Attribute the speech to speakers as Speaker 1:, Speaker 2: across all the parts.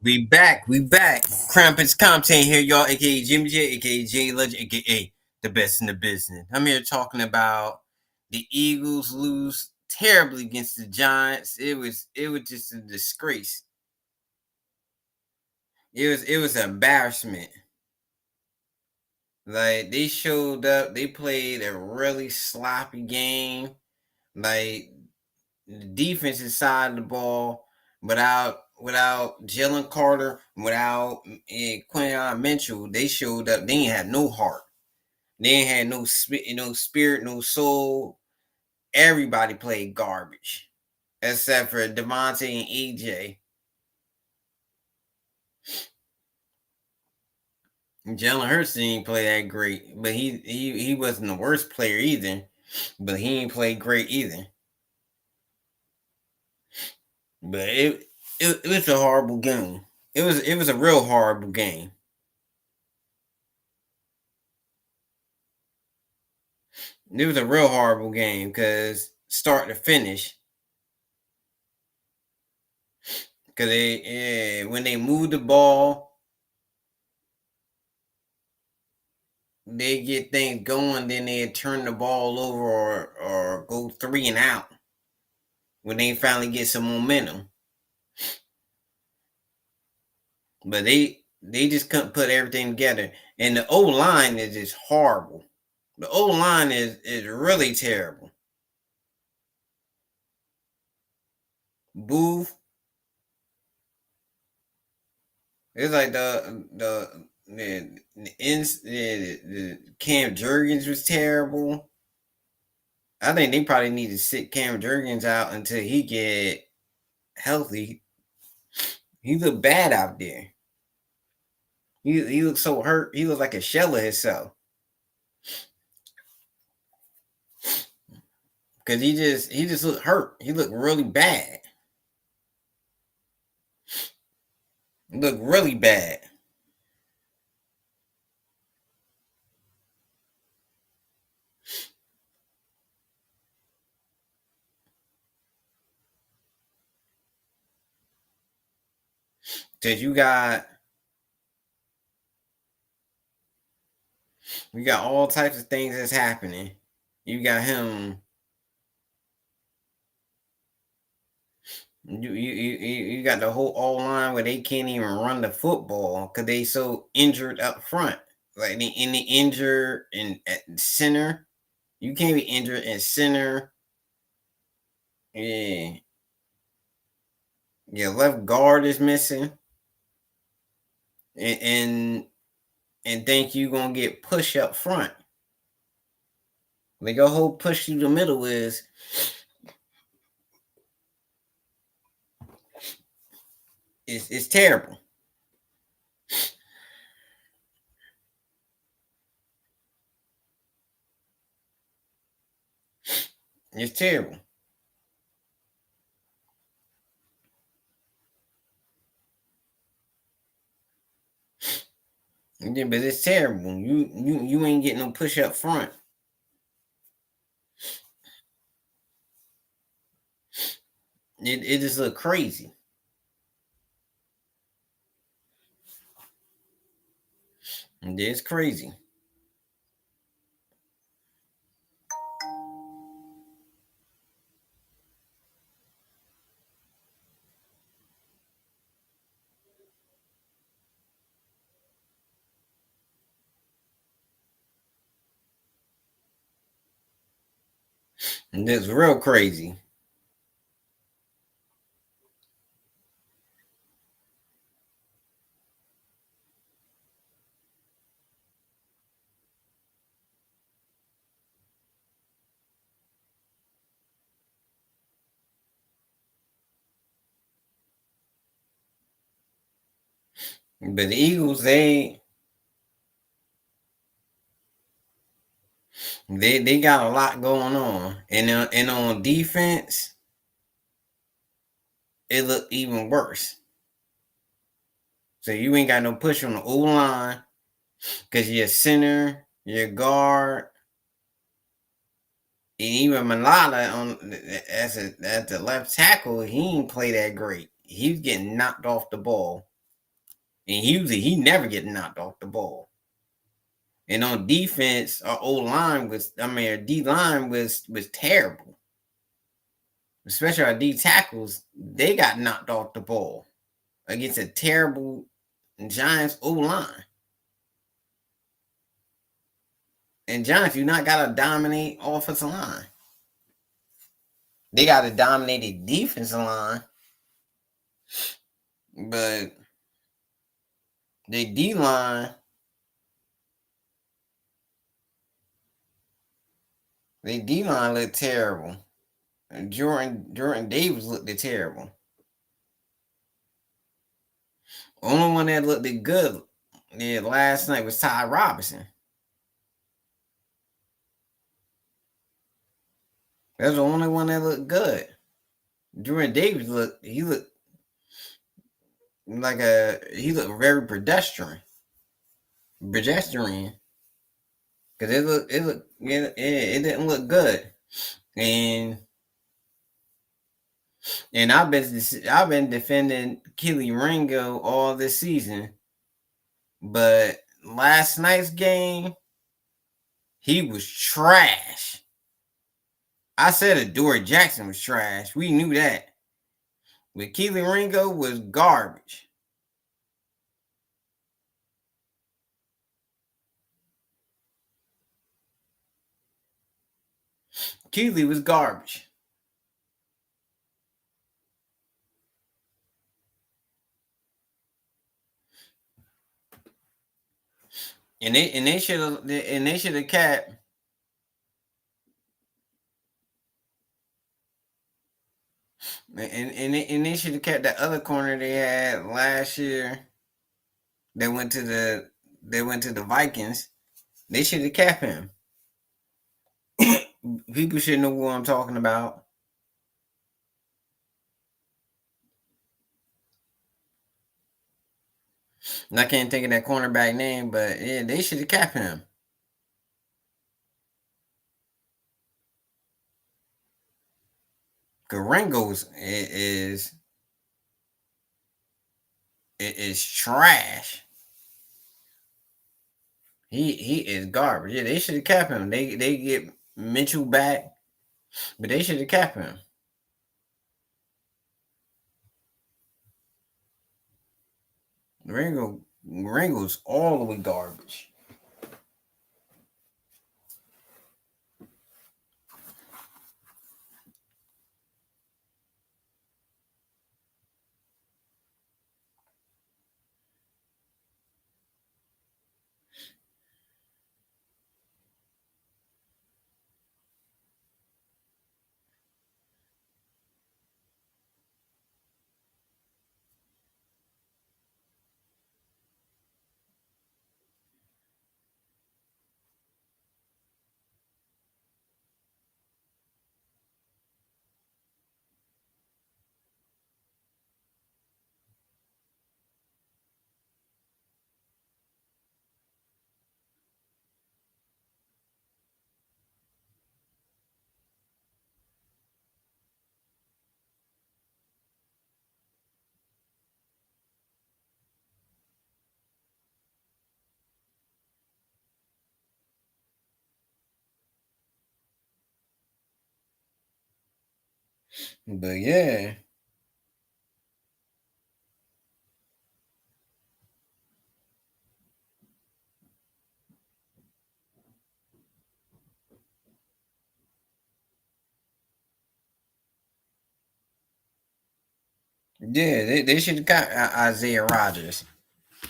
Speaker 1: We back. Krampus content here, y'all, aka Jimmy J, aka J Legend, aka the best in the business. I'm here talking about the Eagles lose terribly against the Giants. It was just a disgrace. It was an embarrassment. Like they showed up, they played a really sloppy game. Like the defensive side of the ball without Jalen Carter, without Quinyon Mitchell, they showed up. They ain't had no heart. They ain't had no spirit, no soul. Everybody played garbage except for Devontae and EJ. Jalen Hurts didn't play that great, but he wasn't the worst player either. But he ain't played great either. But it was a horrible game. It was a real horrible game. It was a real horrible game because start to finish, because when they move the ball, they get things going, then they turn the ball over or go three and out when they finally get some momentum. But they just couldn't put everything together, and the O line is just horrible. The O line is really terrible. Booth, it's like the Cam Jurgens was terrible. I think they probably need to sit Cam Jurgens out until he get healthy. He looked bad out there. He looked so hurt. He looked like a shell of himself. Cause he just looked hurt. He looked really bad. He looked really bad. Cause we got all types of things that's happening. You got him. You got the whole all line where they can't even run the football because they so injured up front. Like they injured in at center. You can't be injured in center. Yeah, your left guard is missing, and and think you gonna get push up front. Like your whole push through the middle is terrible. It's terrible. Yeah, but it's terrible. You ain't getting no push up front. It just look crazy. It's crazy. It's real crazy. But the Eagles, they got a lot going on, and on defense, it looked even worse. So you ain't got no push on the O line because your center, your guard, and even Malala as the left tackle, he ain't play that great. He was getting knocked off the ball. and he never get knocked off the ball. And on defense, our O line was, I mean, our D line was terrible. Especially our D tackles, they got knocked off the ball against a terrible Giants O line. And Giants do not gotta dominate offensive line. They gotta dominate the defensive line, but the D line, the D line looked terrible. And Jordan Davis looked terrible. Only one that looked good last night was Ty Robinson. That's the only one that looked good. Jordan Davis looked like he looked very pedestrian, because it didn't look good, and I've been defending Keely Ringo all this season, but last night's game he was trash. I said Adoree Jackson was trash. We knew that, but Keely Ringo was garbage. Keely was garbage. And they should have kept and they should have kept that other corner they had last year. They went to the Vikings. They should have kept him. People should know what I'm talking about. And I can't think of that cornerback name, but yeah, they should have kept him. Garingo's is trash. He is garbage. Yeah, they should have kept him. They get Mitchell back, but they should have kept him. Ringo's all the way garbage. But yeah, yeah, they should have got Isaiah Rodgers.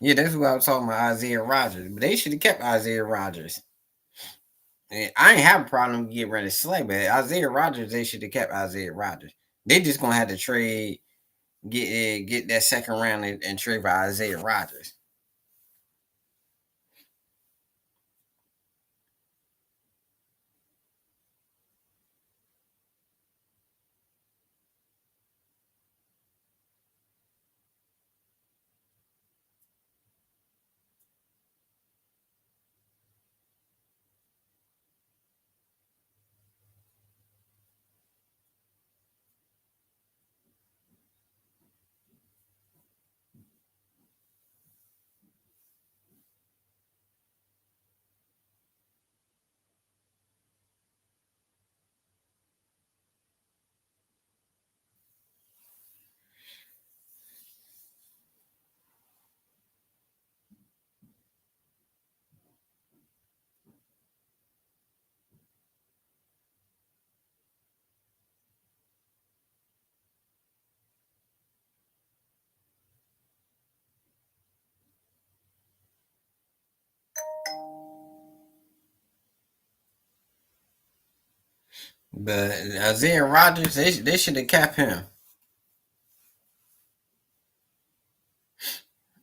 Speaker 1: Yeah, that's what I was talking about, Isaiah Rodgers. But they should have kept Isaiah Rodgers. And I ain't have a problem getting rid of Slay, but Isaiah Rodgers, they should have kept Isaiah Rodgers. They just gonna have to trade, get that second round and trade for Isaiah Rodgers. But Isaiah Rodgers, they should have kept him.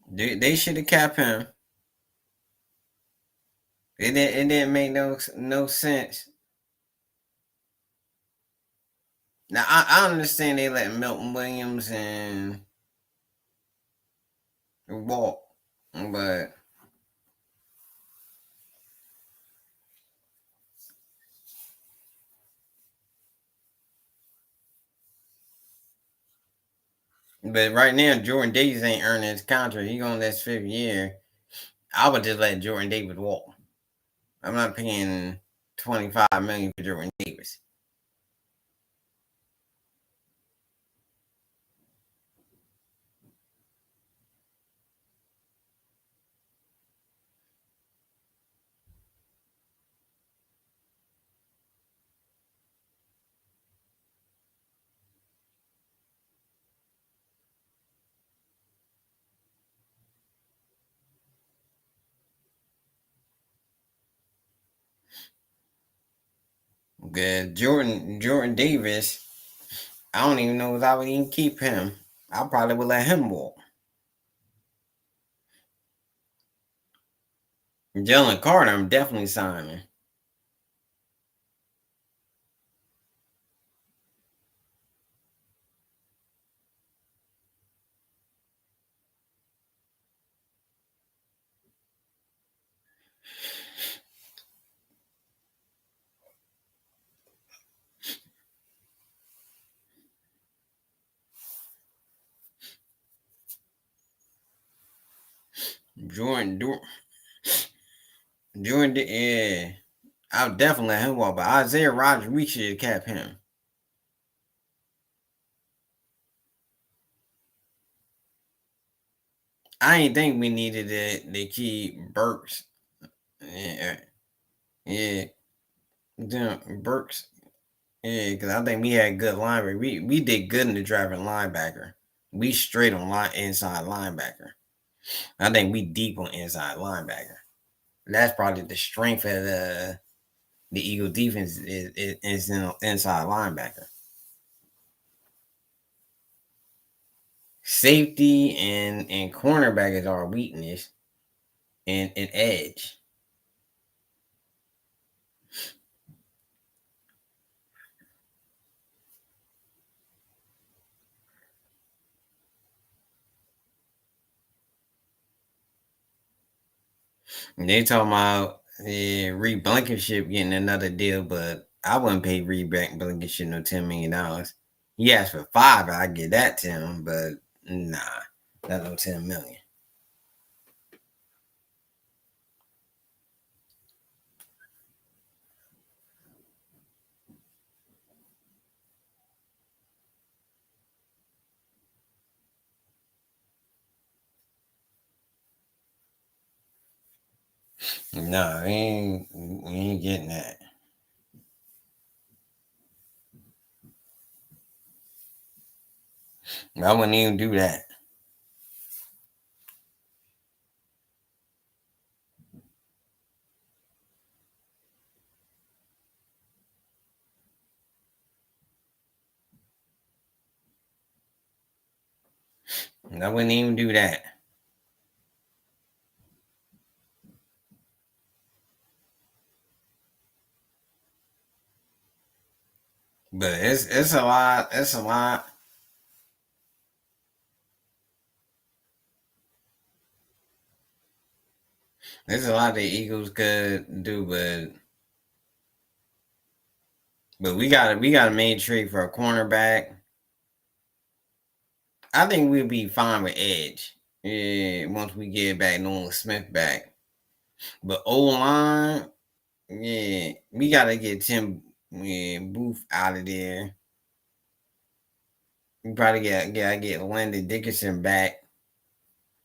Speaker 1: They should have kept him. It didn't make no sense. Now I understand they let Milton Williams and walk, but right now Jordan Davis ain't earning his contract. He on this 5th year. I would just let Jordan Davis walk. I'm not paying 25 million for Jordan Davis. Jordan Davis, I don't even know if I would even keep him. I probably would let him walk. Jalen Carter, I'm definitely signing. Jordan, Jordan, yeah, I would definitely let him walk. But Isaiah Rodgers, we should have kept him. I ain't think we needed to keep Burks. Yeah, yeah, Burks. Yeah, because I think we had good linebacker. We did good in the driving linebacker. We straight on inside linebacker. I think we deep on inside linebacker. That's probably the strength of the Eagle defense is inside linebacker. Safety and cornerback is our weakness, and edge. And they talking about Reed Blankenship getting another deal, but I wouldn't pay Reed Blankenship no $10 million. He asked for five, I get that to him, but nah, not no 10 million. No, we ain't getting that. I wouldn't even do that. I wouldn't even do that. But it's a lot. It's a lot. There's a lot the Eagles could do, but we gotta make trade for a cornerback. I think we'll be fine with edge. Yeah, once we get back Nolan Smith back. But O line, yeah, we gotta get Tim Booth out of there. We probably get Landon Dickerson back,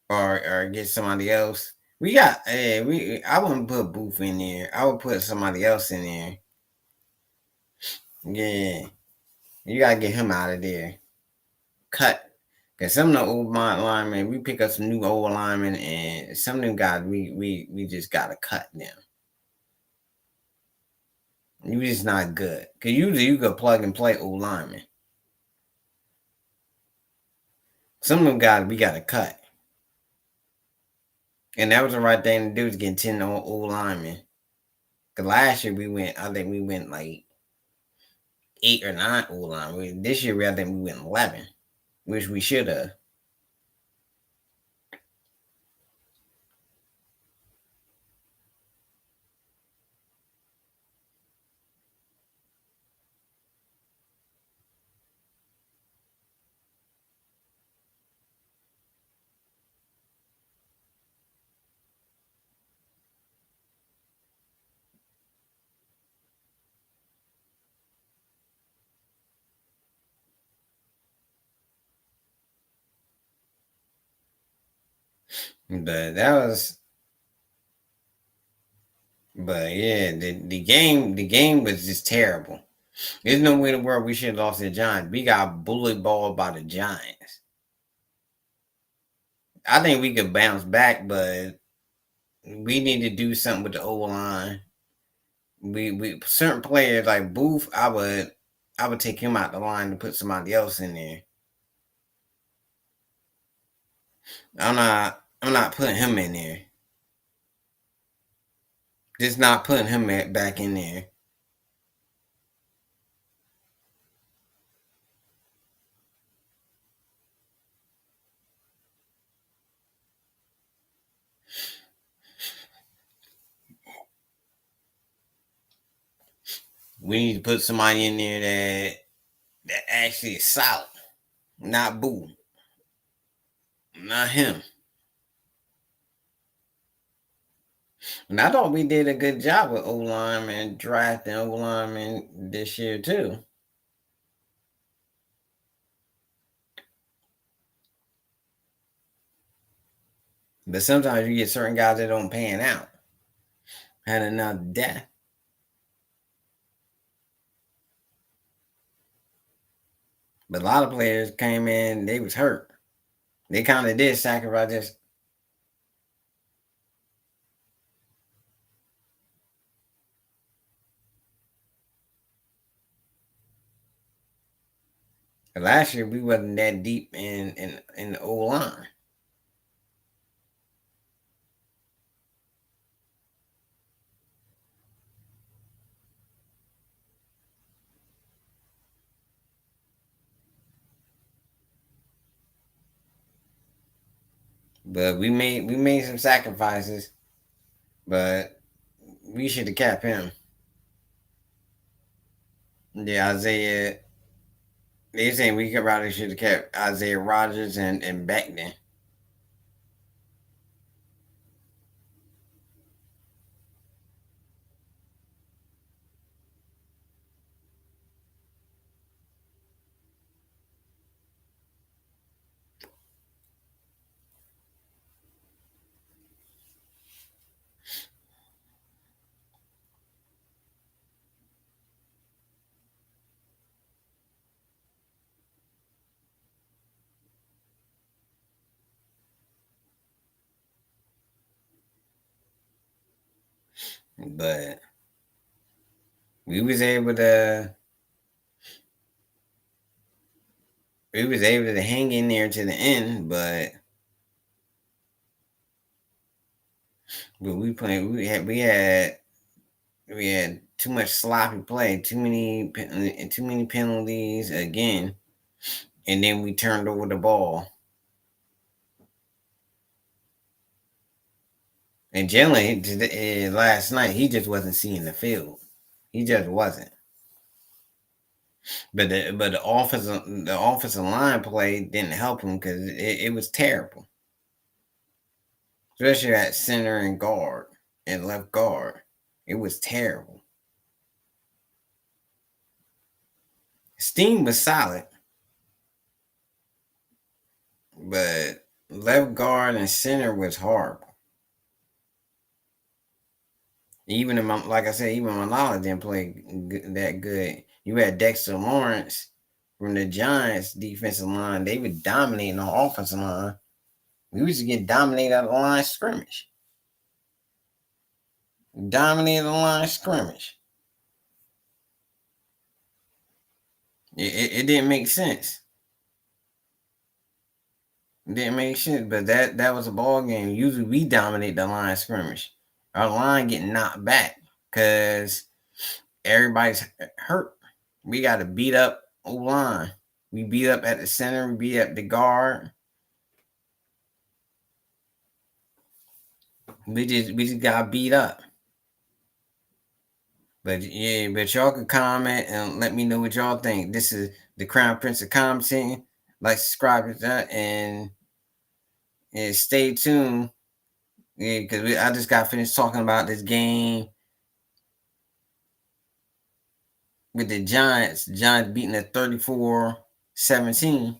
Speaker 1: or get somebody else. We got we I wouldn't put Booth in there. I would put somebody else in there. Yeah, you gotta get him out of there. Cut. Cause some of the old linemen, we pick up some new old linemen, and some of them guys we just gotta cut them. You just not good. Cause usually you could plug and play old linemen. Some of them guys we got to cut, and that was the right thing to do, is get 10 old linemen. Cause last year we went, I think we went like 8 or 9 old linemen. This year I think we went 11, which we should have. But that was, but yeah, the game was just terrible. There's no way in the world we should have lost to the Giants. We got bullied ball by the Giants. I think we could bounce back, but we need to do something with the O line. We certain players like Booth, I would take him out the line and put somebody else in there. I'm not putting him in there. Just not putting him back in there. We need to put somebody in there that actually is solid. Not Boo. Not him. And I thought we did a good job with O lineman, drafting O lineman this year too. But sometimes you get certain guys that don't pan out. Had enough depth. But a lot of players came in, they was hurt. They kind of did sacrifice this. Last year we wasn't that deep in the O line. But we made some sacrifices. But we should have kept him. Yeah, Isaiah. They saying we could probably should have kept Isaiah Rogers and Beckton. But we was able to we was able to hang in there to the end, but we had too much sloppy play, too many penalties again, and then we turned over the ball. And Jalen last night he just wasn't seeing the field. He just wasn't. But the offensive line play didn't help him because it was terrible, especially at center and guard and left guard. It was terrible. Steam was solid, but left guard and center was horrible. Even in like I said, even Malala didn't play that good. You had Dexter Lawrence from the Giants defensive line. They were dominating the offensive line. We used to get dominated out of the line of scrimmage. Dominated the line of scrimmage. It didn't make sense. It didn't make sense. But that was a ball game. Usually we dominate the line of scrimmage. Our line getting knocked back because everybody's hurt. We got to beat up O line. We beat up at the center. We beat up the guard. We just got beat up. But yeah, but y'all can comment and let me know what y'all think. This is the Crown Prince of commenting. Like, subscribe to that, and stay tuned. Yeah, because I just got finished talking about this game with the Giants. The Giants beating at 34-17.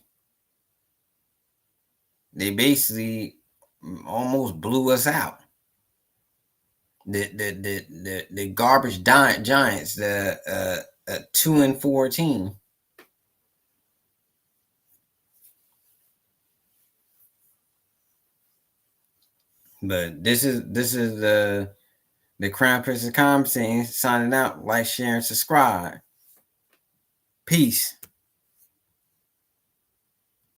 Speaker 1: They basically almost blew us out. The garbage Giants, the 2-14. But this is the Crown Prince of Commenting signing out. Like, share, and subscribe. Peace.